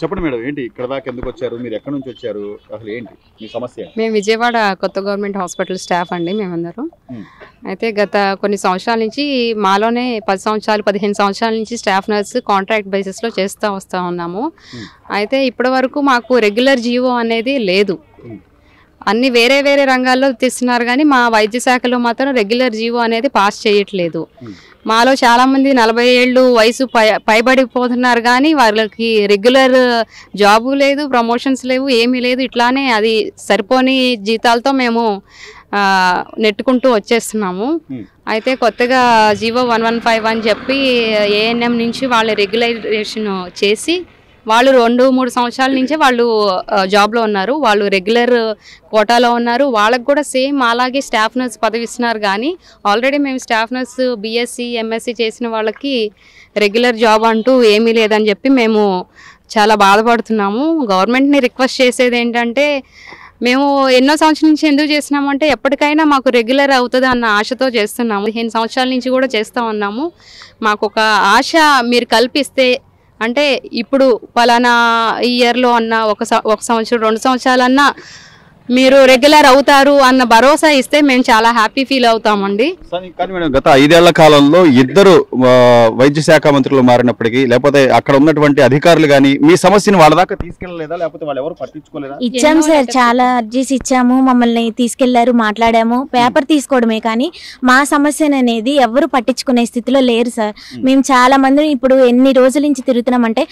చెప్పండి మేడం, ఏంటి ఇక్కడ దాకా ఎందుకు వచ్చారు, మీరు ఎక్కడి నుంచి వచ్చారు, అసలు ఏంటి మీ సమస్య? మేము విజయవాడ కొత్త గవర్నమెంట్ హాస్పిటల్ స్టాఫ్ అండి మేమందరం. అయితే గత కొన్ని సంవత్సరాల నుంచి మాలోనే 10 సంవత్సరాలు 15 సంవత్సరాల నుంచి స్టాఫ్ నర్స్ కాంట్రాక్ట్ బేసిస్లో వస్తూ ఉన్నాము. అయితే ఇప్పటి వరకు మాకు రెగ్యులర్ జీవో అనేది లేదు. అన్ని వేరే వేరే రంగాల్లో తీస్తున్నారు కానీ మా వైద్య శాఖలో మాత్రం రెగ్యులర్ జీవో అనేది పాస్ చేయట్లేదు. మాలో చాలామంది 40 ఏళ్ళు వయసు పైబడిపోతున్నారు కానీ వాళ్ళకి రెగ్యులర్ జాబు లేదు, ప్రమోషన్స్ లేవు, ఏమీ లేదు. ఇట్లానే అది సరిపోని జీతాలతో మేము నెట్టుకుంటూ వచ్చేస్తున్నాము. అయితే కొత్తగా జీవో 115 అని చెప్పి ఏఎన్ఎం నుంచి వాళ్ళు రెగ్యులైజేషన్ చేసి వాళ్ళు 2-3 సంవత్సరాల నుంచే వాళ్ళు జాబ్లో ఉన్నారు. వాళ్ళు రెగ్యులర్ కోటాలో ఉన్నారు. వాళ్ళకు కూడా సేమ్ అలాగే స్టాఫ్ నర్స్ పదవి ఇస్తున్నారు. కానీ ఆల్రెడీ మేము స్టాఫ్ నర్స్ బీఎస్సీ ఎంఎస్సీ చేసిన వాళ్ళకి రెగ్యులర్ జాబ్ అంటూ ఏమీ లేదని చెప్పి మేము చాలా బాధపడుతున్నాము. గవర్నమెంట్ని రిక్వెస్ట్ చేసేది ఏంటంటే, మేము ఎన్నో సంవత్సరాల నుంచి ఎందుకు చేస్తున్నామంటే ఎప్పటికైనా మాకు రెగ్యులర్ అవుతుంది అన్న ఆశతో చేస్తున్నాము. 15 సంవత్సరాల నుంచి కూడా చేస్తూ ఉన్నాము. మాకు ఒక ఆశ మీరు కల్పిస్తే, అంటే ఇప్పుడు పలానా ఇయర్లో అన్న ఒక సంవత్సరం 2 సంవత్సరాలన్నా మీరు రెగ్యులర్ అవుతారు అన్న భరోసా ఇస్తే మేము చాలా హ్యాపీ ఫీల్ అవుతామండి. కానీ మేడం, గత 5 ఏళ్ల కాలంలో ఇద్దరు వైద్య శాఖ మంత్రులు మారినప్పటికీ, లేకపోతే అక్కడ ఉన్నటువంటి అధికారులు కానీ మీ సమస్యను వాళ్ళ దాకా తీసుకెళ్లలేదా, లేకపోతే వాళ్ళు ఎవరు పట్టించుకోలేదా? ఇచ్చాము సార్, చాలా అర్జీస్ ఇచ్చాము, మమ్మల్ని తీసుకెళ్లారు, మాట్లాడాము, పేపర్ తీసుకోవడమే కానీ మా సమస్యను అనేది ఎవరు పట్టించుకునే స్థితిలో లేరు సార్. మేము చాలా మంది ఇప్పుడు ఎన్ని రోజుల నుంచి తిరుగుతున్నామంటే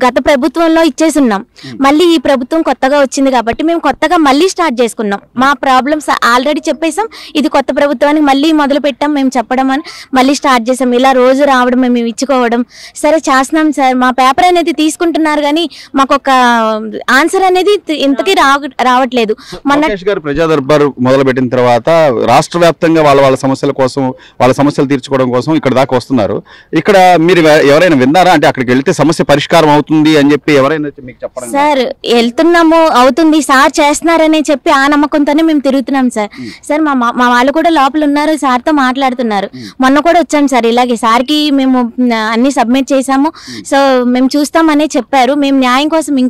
గత ప్రభుత్వంలో ఇచ్చేసున్నాం, మళ్ళీ ఈ ప్రభుత్వం కొత్తగా వచ్చింది కాబట్టి మేము కొత్తగా మళ్ళీ స్టార్ట్ చేసుకున్నాం. మా ప్రాబ్లమ్స్ ఆల్రెడీ చెప్పేసాం, ఇది కొత్త ప్రభుత్వానికి మళ్ళీ మొదలు పెట్టాం మేము చెప్పడం అని మళ్ళీ స్టార్ట్ చేసాం. ఇలా రోజు రావడం, మేము ఇచ్చుకోవడం సరే చేస్తున్నాం సార్. మా పేపర్ అనేది తీసుకుంటున్నారు కానీ మాకు ఒక ఆన్సర్ అనేది ఇంతకీ రావట్లేదు. లోకేష్ గారు ప్రజా దర్బార్ మొదలు పెట్టిన తర్వాత రాష్ట్ర వ్యాప్తంగా వాళ్ళ సమస్యల కోసం, వాళ్ళ సమస్యలు తీర్చుకోవడం కోసం ఇక్కడ దాకా వస్తున్నారు. ఇక్కడ మీరు ఎవరైనా విన్నారా, అంటే అక్కడికి వెళ్తే సమస్య పరిష్కారం అవుతుంది అని చెప్పి ఎవరైనా మీకు చెప్పడం? సార్ వెళ్తున్నాము, అవుతుంది సార్, చేస్తున్నారని చెప్పి ఆ నమ్మకంతోనే మేము తిరుగుతున్నాం సార్. సార్ మా వాళ్ళు కూడా లోపల ఉన్నారు, సార్తో మాట్లాడుతున్నారు. మొన్న కూడా వచ్చాం సార్, ఇలాగే సార్కి మేము అన్ని సబ్మిట్ చేసాము, సో మేము చూస్తామని చెప్పారు. మేము న్యాయం కోసం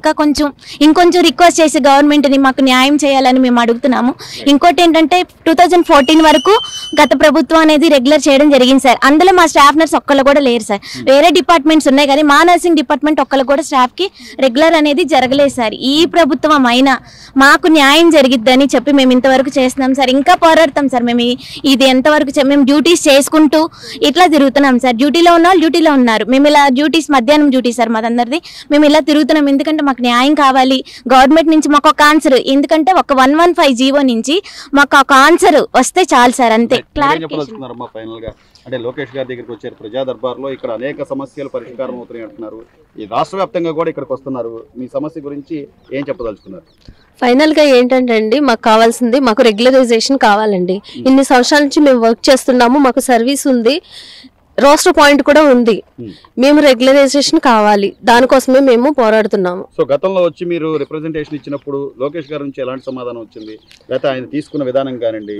ఇంకొంచెం రిక్వెస్ట్ చేసి గవర్నమెంట్ని మాకు న్యాయం చేయాలని మేము అడుగుతున్నాము. ఇంకోటి ఏంటంటే 2014 వరకు గత ప్రభుత్వం అనేది రెగ్యులర్ చేయడం జరిగింది సార్. అందులో మా స్టాఫ్ నర్స్ ఒక్కళ్ళు కూడా లేరు సార్. వేరే డిపార్ట్మెంట్స్ ఉన్నాయి కానీ మా నర్సింగ్ డిపార్ట్మెంట్ ఒక్కళ్ళు కూడా స్టాఫ్ కి రెగ్యులర్ అనేది జరగలేదు సార్. ఈ ప్రభుత్వం అయినా మాకు న్యాయం జరిగిద్దని చెప్పి మేము ఇంతవరకు చేస్తున్నాం సార్. ఇంకా పోరాడతాం సార్. మేము ఇది ఎంతవరకు మేము డ్యూటీస్ చేసుకుంటూ ఇట్లా తిరుగుతున్నాం సార్. డ్యూటీలో ఉన్న వాళ్ళు డ్యూటీలో ఉన్నారు, మేము ఇలా డ్యూటీస్ మధ్యాహ్నం డ్యూటీ సార్ మాదందరిది. మేము ఇలా తిరుగుతున్నాం ఎందుకంటే మాకు న్యాయం కావాలి. గవర్నమెంట్ నుంచి మాకు ఒక ఆన్సర్, ఎందుకంటే ఒక 115 జీవో నుంచి మాకు ఒక ఆన్సర్ వస్తే చాలు సార్, అంతే. అంటే లోకేష్ గారి దగ్గరికి వచ్చారు ప్రజా దర్బార్లో, ఇక్కడ అనేక సమస్యలు పరిష్కారం అవుతున్నాయి అంటున్నారు. ఈ రాష్ట్ర వ్యాప్తంగా కూడా ఇక్కడికి వస్తున్నారు. మీ సమస్య గురించి ఏం చెప్పదలుచుకున్నారు? ఫైనల్ గా ఏంటంటే అండి, మాకు కావాల్సింది మాకు రెగ్యులరైజేషన్ కావాలండి. ఇన్ని సంవత్సరాల నుంచి మేము వర్క్ చేస్తున్నాము, మాకు సర్వీస్ ఉంది, రోస్టర్ పాయింట్ కూడా ఉంది. మేము రెగ్యులరైజేషన్ కావాలి, దానికోసమే మేము పోరాడుతున్నాము. సో గతంలో వచ్చి మీరు రిప్రజెంటేషన్ ఇచ్చినప్పుడు లోకేష్ గారి నుంచి ఎలాంటి సమాధానం వచ్చింది, లేకపోతే ఆయన తీసుకున్న విధానం కానివ్వండి?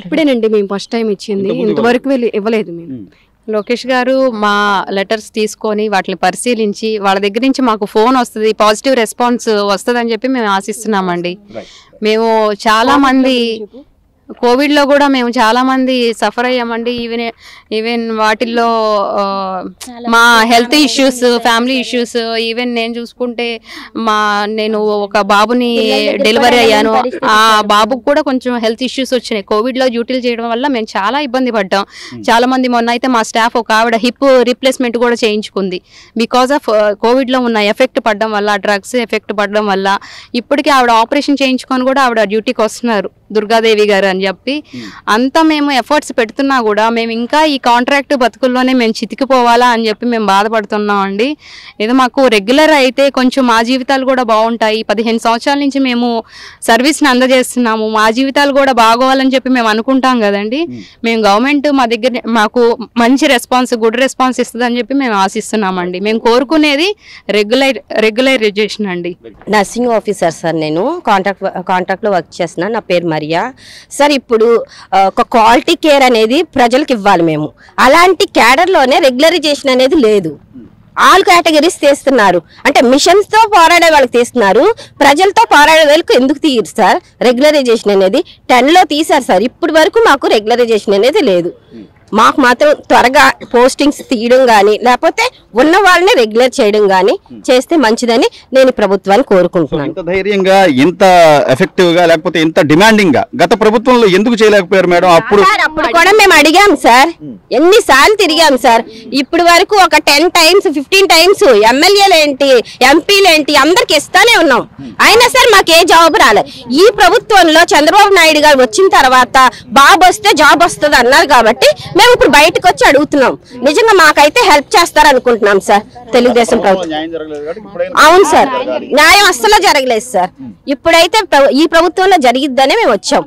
ఇప్పుడేనండి మేము ఫస్ట్ టైం ఇచ్చింది, ఇంతవరకు ఇవ్వలేదు మేము. లోకేష్ గారు మా లెటర్స్ తీసుకొని వాటిని పరిశీలించి వాళ్ళ దగ్గర నుంచి మాకు ఫోన్ వస్తుంది, పాజిటివ్ రెస్పాన్స్ వస్తుంది అని చెప్పి మేము ఆశిస్తున్నామండి. మేము చాలా మంది కోవిడ్లో కూడా మేము చాలా మంది సఫర్ అయ్యామండి. ఈవెన్ వాటిల్లో మా health issues, family issues, even నేను చూసుకుంటే నేను ఒక బాబుని డెలివరీ అయ్యాను, ఆ బాబుకు కూడా కొంచెం హెల్త్ ఇష్యూస్ వచ్చినాయి. కోవిడ్లో డ్యూటీలు చేయడం వల్ల మేము చాలా ఇబ్బంది పడ్డాం. చాలా మంది మొన్న అయితే మా స్టాఫ్ ఒక ఆవిడ హిప్ రీప్లేస్మెంట్ కూడా చేయించుకుంది, బికాస్ ఆఫ్ కోవిడ్లో ఉన్న ఎఫెక్ట్ పడడం వల్ల, డ్రగ్స్ ఎఫెక్ట్ పడడం వల్ల. ఇప్పటికీ ఆవిడ ఆపరేషన్ చేయించుకొని కూడా ఆవిడ డ్యూటీకి వస్తున్నారు, దుర్గాదేవి గారు అని చెప్పి. అంతా మేము ఎఫర్ట్స్ పెడుతున్నా కూడా మేము ఇంకా ఈ కాంట్రాక్ట్ బతుకుల్లోనే మేము చితికిపోవాలా అని చెప్పి మేము బాధపడుతున్నాం అండి. ఏదో మాకు రెగ్యులర్ అయితే కొంచెం మా జీవితాలు కూడా బాగుంటాయి. 15 సంవత్సరాల నుంచి మేము సర్వీస్ని అందజేస్తున్నాము, మా జీవితాలు కూడా బాగోవాలని చెప్పి మేము అనుకుంటాం కదండి. మేము గవర్నమెంట్ మా దగ్గర మాకు మంచి రెస్పాన్స్, గుడ్ రెస్పాన్స్ ఇస్తుంది అని చెప్పి మేము ఆశిస్తున్నామండి. మేము కోరుకునేది రెగ్యులరైజేషన్ అండి. నర్సింగ్ ఆఫీసర్ సార్, నేను కాంట్రాక్ట్లో వర్క్ చేస్తున్నా. నా పేరు మరియా సార్. ఇప్పుడు ఒక క్వాలిటీ కేర్ అనేది ప్రజలకు ఇవ్వాలి మేము, అలాంటి క్యాడర్లోనే రెగ్యులరైజేషన్ అనేది లేదు. ఆల్ కేటగిరీస్ తీస్తున్నారు. అంటే మిషన్స్ తో పోరాడే వాళ్ళకి తీస్తున్నారు, ప్రజలతో పోరాడే వాళ్ళకి ఎందుకు తీయరు సార్? రెగ్యులరైజేషన్ అనేది 10లో తీశారు సార్, ఇప్పటి వరకు మాకు రెగ్యులరైజేషన్ అనేది లేదు. మాకు మాత్రం త్వరగా పోస్టింగ్స్ తీయడం కానీ లేకపోతే ఉన్న వాళ్ళని రెగ్యులర్ చేయడం కానీ చేస్తే మంచిదని నేను ప్రభుత్వాన్ని కోరుకుంటున్నాను. ఇంత ధైర్యంగా, ఇంత ఎఫెక్టివ్ గా, లేకపోతే ఇంత డిమాండింగ్ గా గత ప్రభుత్వంలో ఎందుకు చేయలేకపోయారు మేడం? అప్పుడు కూడా మేము అడిగాం సార్, ఎన్నిసార్లు తిరిగాం సార్. ఇప్పుడు వరకు ఒక 10 times 15 times ఎమ్మెల్యేలు ఏంటి, ఎంపీలు ఏంటి, అందరికి ఇస్తానే ఉన్నాం. అయినా సార్ మాకు ఏ జాబ్ రాలేదు. ఈ ప్రభుత్వంలో చంద్రబాబు నాయుడు గారు వచ్చిన తర్వాత బాబు వస్తే జాబ్ వస్తుంది అన్నారు కాబట్టి మేము ఇప్పుడు బయటకు వచ్చి అడుగుతున్నాం. నిజంగా మాకైతే హెల్ప్ చేస్తారు అనుకుంటున్నాం సార్ తెలుగుదేశం ప్రభుత్వం. అవును సార్, న్యాయం అస్సలు జరగలేదు సార్. ఇప్పుడైతే ఈ ప్రభుత్వంలో జరిగిద్దనే మేము వచ్చాం.